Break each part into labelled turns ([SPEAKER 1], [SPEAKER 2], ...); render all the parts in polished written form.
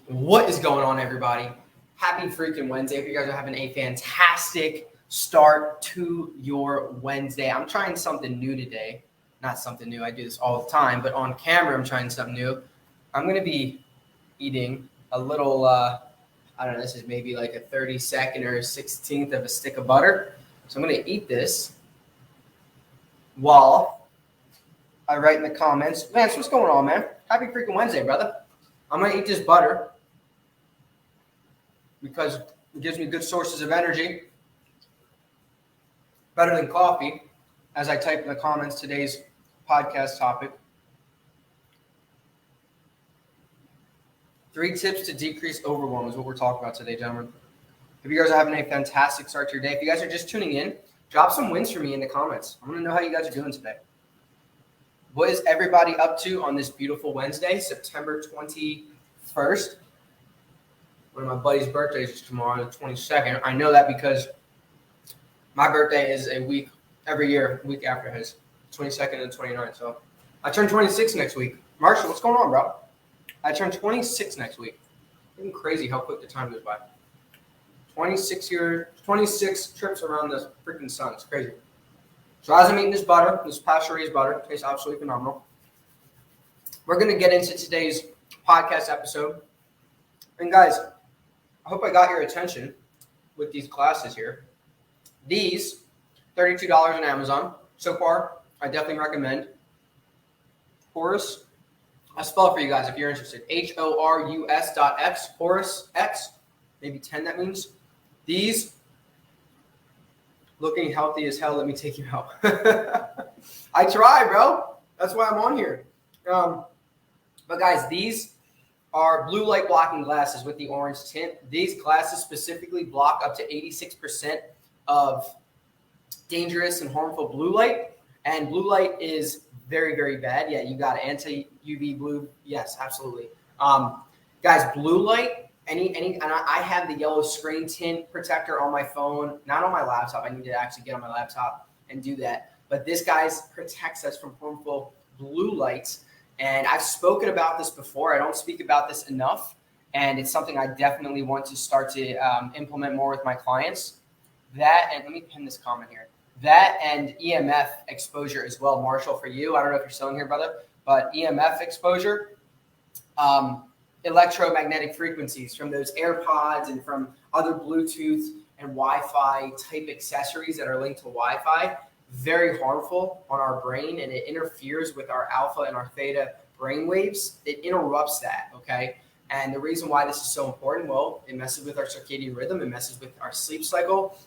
[SPEAKER 1] What is going on, everybody? Happy freaking Wednesday. Hope you guys are having a fantastic start to your Wednesday. I'm trying something new today. Not something new. I do this all the time, but on camera, I'm trying something new. I'm going to be eating a little, I don't know, this is maybe like a 32nd or a 16th of a stick of butter. So I'm going to eat this while I write in the comments, Lance, what's going on, man? Happy freaking Wednesday, brother. I'm going to eat this butter because it gives me good sources of energy, better than coffee, as I type in the comments today's podcast topic. 3 tips to decrease overwhelm is what we're talking about today, gentlemen. If you guys are having a fantastic start to your day, if you guys are just tuning in, drop some wins for me in the comments. I want to know how you guys are doing today. What is everybody up to on this beautiful Wednesday, September 21st? One of my buddy's birthdays is tomorrow, the 22nd. I know that because my birthday is a week every year, a week after his, 22nd and 29th. So I turn 26 next week. Marshall, what's going on, bro? I turn 26 next week. It's crazy how quick the time goes by. 26 trips around the freaking sun. It's crazy. So as I'm eating this butter, this pasture-raised butter, it tastes absolutely phenomenal. We're going to get into today's podcast episode. And guys, I hope I got your attention with these classes here. These, $32 on Amazon. So far, I definitely recommend. Horus, I'll spell it for you guys if you're interested. HORUS.X, Horus X, maybe 10 that means. These, looking healthy as hell, let me take you out. I try, bro. That's why I'm on here. But guys, these are blue light blocking glasses with the orange tint. These glasses specifically block up to 86% of dangerous and harmful blue light. And blue light is very, very bad. Yeah, you got anti-UV blue. Yes, absolutely. Guys, blue light, and I have the yellow screen tint protector on my phone, not on my laptop. I need to actually get on my laptop and do that. But this, guys, protects us from harmful blue lights. And I've spoken about this before. I don't speak about this enough. And it's something I definitely want to start to implement more with my clients. That, and let me pin this comment here. That and EMF exposure as well, Marshall, for you. I don't know if you're still in here, brother, but EMF exposure, electromagnetic frequencies from those AirPods and from other Bluetooth and Wi-Fi type accessories that are linked to Wi-Fi, very harmful on our brain, and it interferes with our alpha and our theta brain waves. It interrupts that, okay? And the reason why this is so important, well, it messes with our circadian rhythm, it messes with our sleep cycle,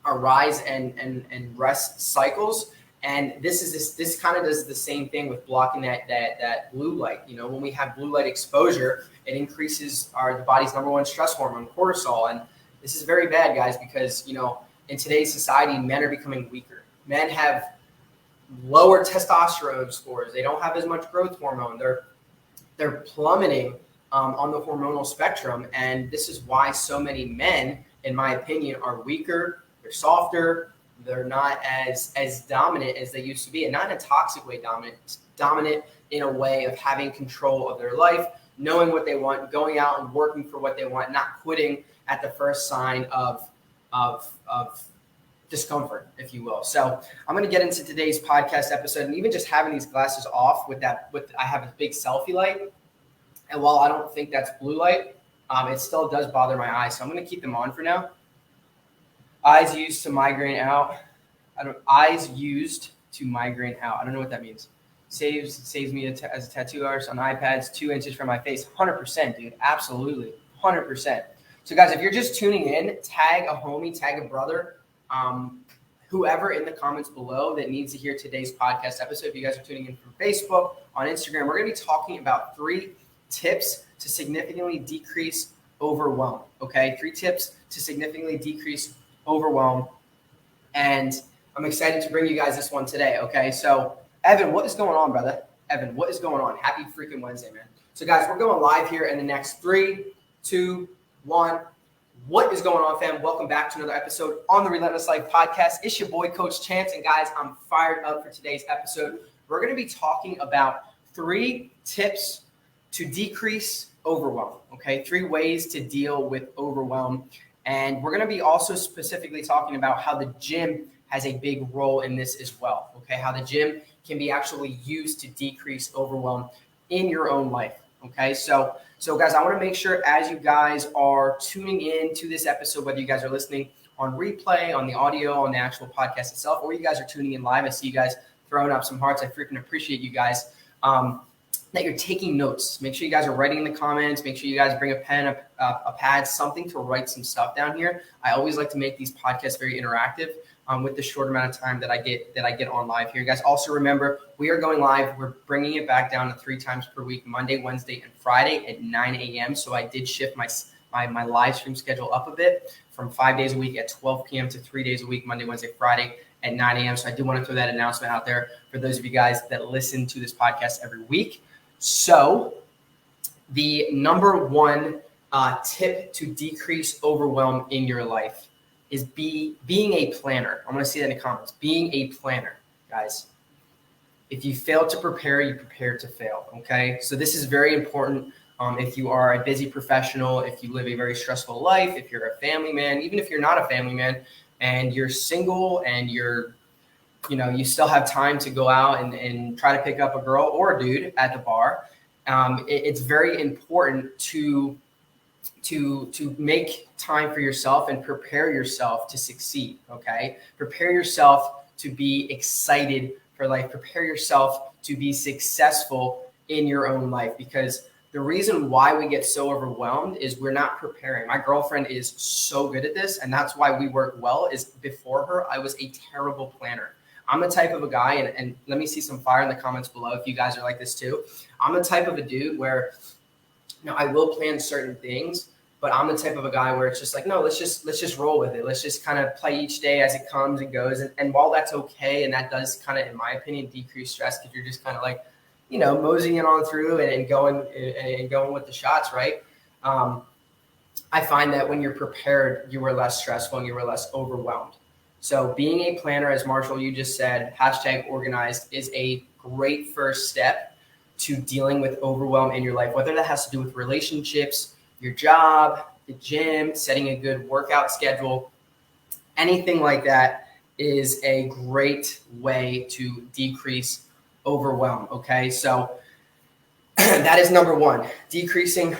[SPEAKER 1] our rise and rest cycles. And this kind of does the same thing with blocking that blue light. You know, when we have blue light exposure, it increases the body's number one stress hormone, cortisol. And this is very bad, guys, because, you know, in today's society, men are becoming weaker. Men have lower testosterone scores. They don't have as much growth hormone. They're plummeting on the hormonal spectrum. And this is why so many men, in my opinion, are weaker. They're softer. They're not as dominant as they used to be, and not in a toxic way dominant in a way of having control of their life, knowing what they want, going out and working for what they want, not quitting at the first sign of discomfort, if you will. So I'm going to get into today's podcast episode, and even just having these glasses off I have a big selfie light, and while I don't think that's blue light, it still does bother my eyes, so I'm going to keep them on for now. Eyes used to migraine out. Eyes used to migraine out. I don't know what that means. Saves me as a tattoo artist on iPads 2 inches from my face. 100%, dude. Absolutely. 100%. So, guys, if you're just tuning in, tag a homie, tag a brother, whoever in the comments below that needs to hear today's podcast episode. If you guys are tuning in from Facebook, on Instagram, we're going to be talking about 3 tips to significantly decrease overwhelm. Okay? 3 tips to significantly decrease overwhelm, and I'm excited to bring you guys this one today. Okay, so Evan, what is going on, brother? Evan, what is going on? Happy freaking Wednesday, man. So guys, we're going live here in the next 3, 2, 1. What is going on, fam? Welcome back to another episode on the Relentless Life podcast. It's your boy, Coach Chance, and guys, I'm fired up for today's episode. We're going to be talking about 3 tips to decrease overwhelm. Okay, 3 ways to deal with overwhelm. And we're going to be also specifically talking about how the gym has a big role in this as well. Okay, how the gym can be actually used to decrease overwhelm in your own life. Okay, so guys, I want to make sure as you guys are tuning in to this episode, whether you guys are listening on replay, on the audio, on the actual podcast itself, or you guys are tuning in live, I see you guys throwing up some hearts. I freaking appreciate you guys. That you're taking notes. Make sure you guys are writing in the comments. Make sure you guys bring a pen, a pad, something to write some stuff down here. I always like to make these podcasts very interactive with the short amount of time that I get on live here. You guys also remember, we are going live. We're bringing it back down to 3 times per week, Monday, Wednesday, and Friday at 9 a.m. So I did shift my live stream schedule up a bit from 5 days a week at 12 p.m. to 3 days a week, Monday, Wednesday, Friday at 9 a.m. So I do want to throw that announcement out there for those of you guys that listen to this podcast every week. So the number one tip to decrease overwhelm in your life is being a planner. I'm going to see that in the comments. Being a planner, guys. If you fail to prepare, you prepare to fail, okay? So this is very important. If you are a busy professional, if you live a very stressful life, if you're a family man, even if you're not a family man and you're single and you still have time to go out and try to pick up a girl or a dude at the bar. It's very important to make time for yourself and prepare yourself to succeed. Okay, prepare yourself to be excited for life. Prepare yourself to be successful in your own life, because the reason why we get so overwhelmed is we're not preparing. My girlfriend is so good at this, and that's why we work well. Is before her, I was a terrible planner. I'm the type of a guy, and let me see some fire in the comments below if you guys are like this too. I'm the type of a dude where, I will plan certain things, but I'm the type of a guy where it's just like, no, let's just roll with it. Let's just kind of play each day as it comes and goes. And while that's okay, and that does kind of, in my opinion, decrease stress, because you're just kind of like, moseying on through and going with the shots, right? I find that when you're prepared, you are less stressful and you are less overwhelmed. So being a planner, as Marshall, you just said, #organized, is a great first step to dealing with overwhelm in your life, whether that has to do with relationships, your job, the gym, setting a good workout schedule, anything like that is a great way to decrease overwhelm. Okay, so that is number one, decreasing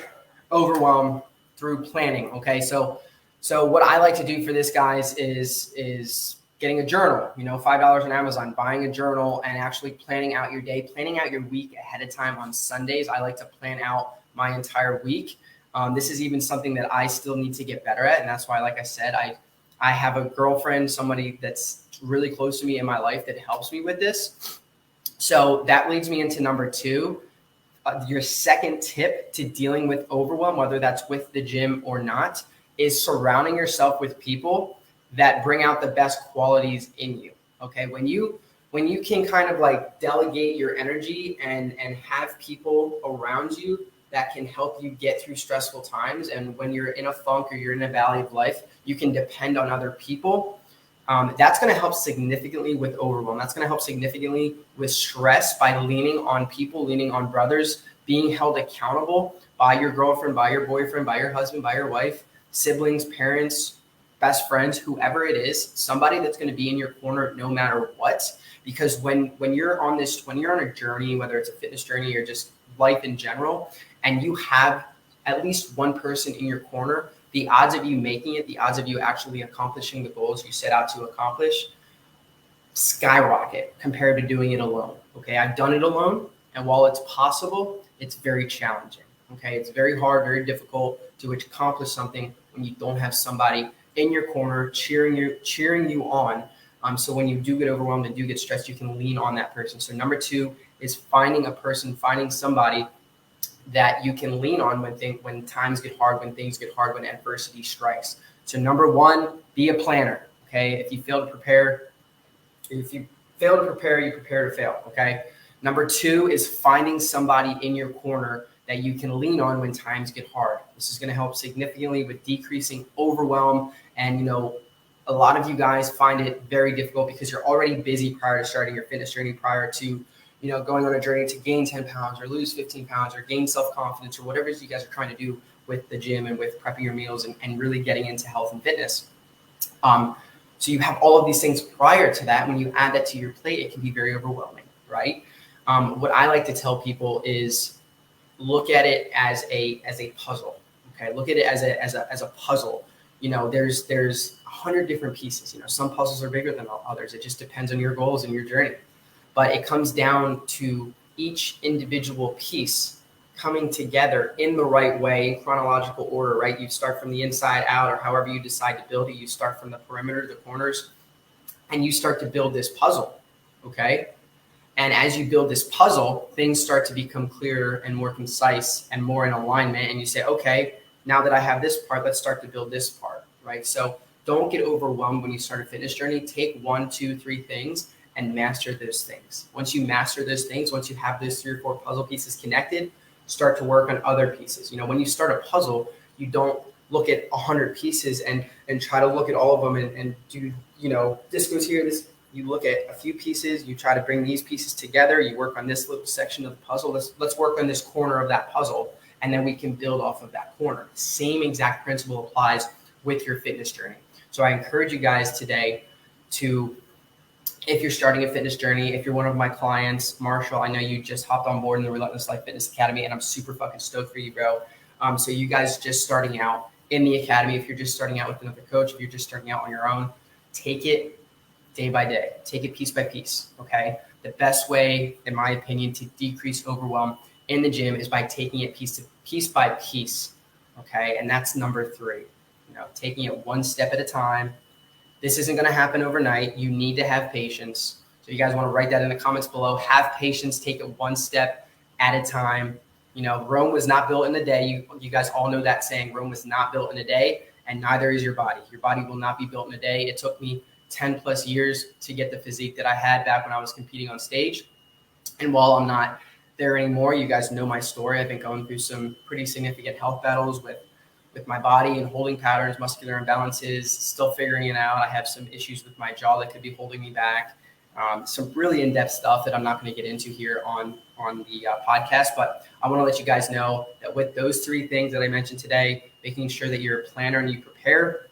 [SPEAKER 1] overwhelm through planning. Okay, so what I like to do for this, guys, is getting a journal, $5 on Amazon, buying a journal and actually planning out your day, planning out your week ahead of time. On Sundays, I like to plan out my entire week. This is even something that I still need to get better at. And that's why, like I said, I have a girlfriend, somebody that's really close to me in my life that helps me with this. So that leads me into number 2. Your second tip to dealing with overwhelm, whether that's with the gym or not, is surrounding yourself with people that bring out the best qualities in you. Okay, when you can kind of like delegate your energy and have people around you that can help you get through stressful times, and when you're in a funk or you're in a valley of life, you can depend on other people. That's going to help significantly with overwhelm. That's going to help significantly with stress by leaning on people, leaning on brothers, being held accountable by your girlfriend, by your boyfriend, by your husband, by your wife, siblings, parents, best friends, whoever it is, somebody that's going to be in your corner no matter what. Because when you're on a journey, whether it's a fitness journey or just life in general, and you have at least one person in your corner, the odds of you making it, the odds of you actually accomplishing the goals you set out to accomplish skyrocket compared to doing it alone. Okay, I've done it alone, and while it's possible, it's very challenging. Okay, it's very hard, very difficult to accomplish something when you don't have somebody in your corner cheering you on. So when you do get overwhelmed and do get stressed, you can lean on that person. So number 2 is finding somebody that you can lean on when times get hard, when things get hard, when adversity strikes. So number 1, be a planner. Okay, if you fail to prepare, you prepare to fail. Okay. Number 2 is finding somebody in your corner that you can lean on when times get hard. This is going to help significantly with decreasing overwhelm. And, a lot of you guys find it very difficult because you're already busy prior to starting your fitness journey, prior to, going on a journey to gain 10 pounds or lose 15 pounds or gain self-confidence or whatever it is you guys are trying to do with the gym and with prepping your meals and really getting into health and fitness. So you have all of these things prior to that. When you add that to your plate, it can be very overwhelming, right? What I like to tell people is look at it as a puzzle. Okay, look at it as a puzzle. There's 100 different pieces. Some puzzles are bigger than others. It just depends on your goals and your journey. But it comes down to each individual piece coming together in the right way, in chronological order, right? You start from the inside out, or however you decide to build it. You start from the perimeter, the corners, and you start to build this puzzle, okay? And as you build this puzzle, things start to become clearer and more concise and more in alignment. And you say, okay, now that I have this part, let's start to build this part, right? So don't get overwhelmed when you start a fitness journey. Take 1, 2, 3 things and master those things. Once you master those things, once you have those 3 or 4 puzzle pieces connected, start to work on other pieces. When you start a puzzle, you don't look at 100 pieces and try to look at all of them and do, this goes here, this. You look at a few pieces, you try to bring these pieces together, you work on this little section of the puzzle. Let's work on this corner of that puzzle, and then we can build off of that corner. Same exact principle applies with your fitness journey. So I encourage you guys today to, if you're starting a fitness journey, if you're one of my clients, Marshall, I know you just hopped on board in the Relentless Life Fitness Academy, and I'm super fucking stoked for you, bro. So you guys just starting out in the academy, if you're just starting out with another coach, if you're just starting out on your own, take it day by day. Take it piece by piece, okay? The best way, in my opinion, to decrease overwhelm in the gym is by taking it piece by piece, okay? And that's number 3, taking it one step at a time. This isn't going to happen overnight. You need to have patience. So you guys want to write that in the comments below. Have patience. Take it one step at a time. Rome was not built in a day. You guys all know that saying. Rome was not built in a day, and neither is your body. Your body will not be built in a day. It took me 10 plus years to get the physique that I had back when I was competing on stage. And while I'm not there anymore, you guys know my story. I've been going through some pretty significant health battles with my body and holding patterns, muscular imbalances, still figuring it out. I have some issues with my jaw that could be holding me back. Some really in-depth stuff that I'm not going to get into here on the podcast, but I want to let you guys know that with those 3 things that I mentioned today, making sure that you're a planner and you prepare,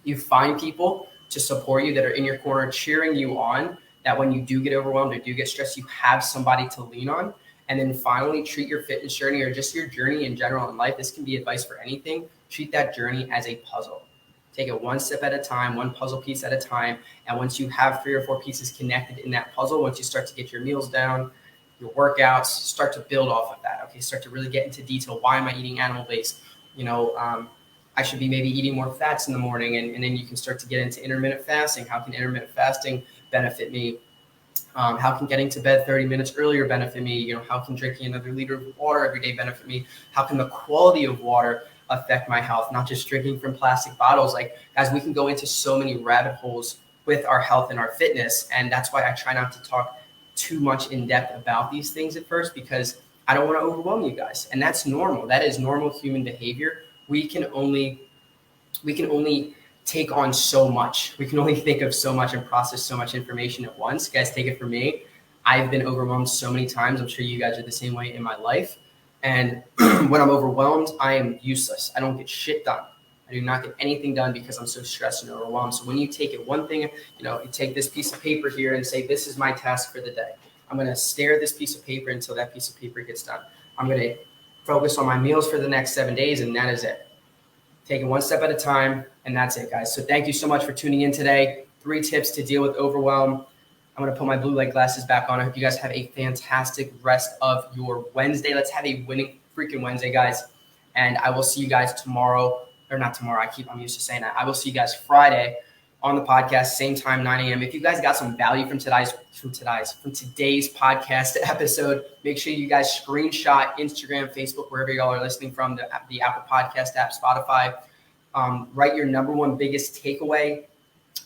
[SPEAKER 1] you find people to support you that are in your corner, cheering you on, that when you do get overwhelmed or do get stressed, you have somebody to lean on. And then finally, treat your fitness journey or just your journey in general in life. This can be advice for anything. Treat that journey as a puzzle. Take it one step at a time, one puzzle piece at a time. And once you have 3 or 4 pieces connected in that puzzle, once you start to get your meals down, your workouts, start to build off of that. Okay, start to really get into detail. Why am I eating animal-based? I should be maybe eating more fats in the morning. And then you can start to get into intermittent fasting. How can intermittent fasting benefit me? How can getting to bed 30 minutes earlier benefit me? How can drinking another liter of water every day benefit me? How can the quality of water affect my health? Not just drinking from plastic bottles. Like, guys, we can go into so many rabbit holes with our health and our fitness. And that's why I try not to talk too much in depth about these things at first, because I don't want to overwhelm you guys. And that's normal. That is normal human behavior. We can only take on so much. We can only think of so much and process so much information at once. Guys, take it from me. I've been overwhelmed so many times. I'm sure you guys are the same way in my life. And when I'm overwhelmed, I am useless. I don't get shit done. I do not get anything done because I'm so stressed and overwhelmed. So when you take it one thing, you take this piece of paper here and say, this is my task for the day. I'm going to stare at this piece of paper until that piece of paper gets done. I'm going to focus on my meals for the next 7 days, and that is it. Take it one step at a time, and that's it, guys. So thank you so much for tuning in today. 3 tips to deal with overwhelm. I'm going to put my blue light glasses back on. I hope you guys have a fantastic rest of your Wednesday. Let's have a winning freaking Wednesday, guys. And I will see you guys tomorrow. Or not tomorrow. I'm used to saying that. I will see you guys Friday on the podcast, same time, 9 a.m. If you guys got some value from today's podcast episode, make sure you guys screenshot Instagram, Facebook, wherever y'all are listening from, the Apple Podcast app, Spotify. Write your number 1 biggest takeaway.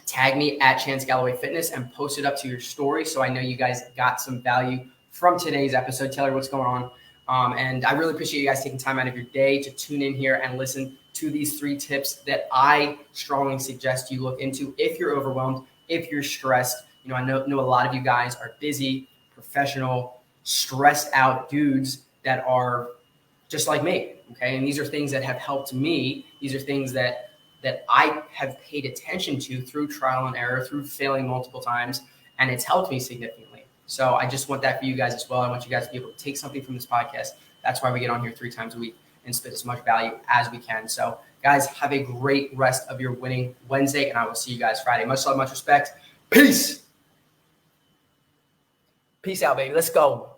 [SPEAKER 1] Tag me at Chance Galloway Fitness and post it up to your story so I know you guys got some value from today's episode. Taylor, what's going on? And I really appreciate you guys taking time out of your day to tune in here and listen to these 3 tips that I strongly suggest you look into if you're overwhelmed, if you're stressed. I know a lot of you guys are busy, professional, stressed out dudes that are just like me. Okay. And these are things that have helped me. These are things that I have paid attention to through trial and error, through failing multiple times, and it's helped me significantly. So I just want that for you guys as well. I want you guys to be able to take something from this podcast. That's why we get on here 3 times a week and spit as much value as we can. So guys, have a great rest of your winning Wednesday, and I will see you guys Friday. Much love, much respect. Peace. Peace out, baby. Let's go.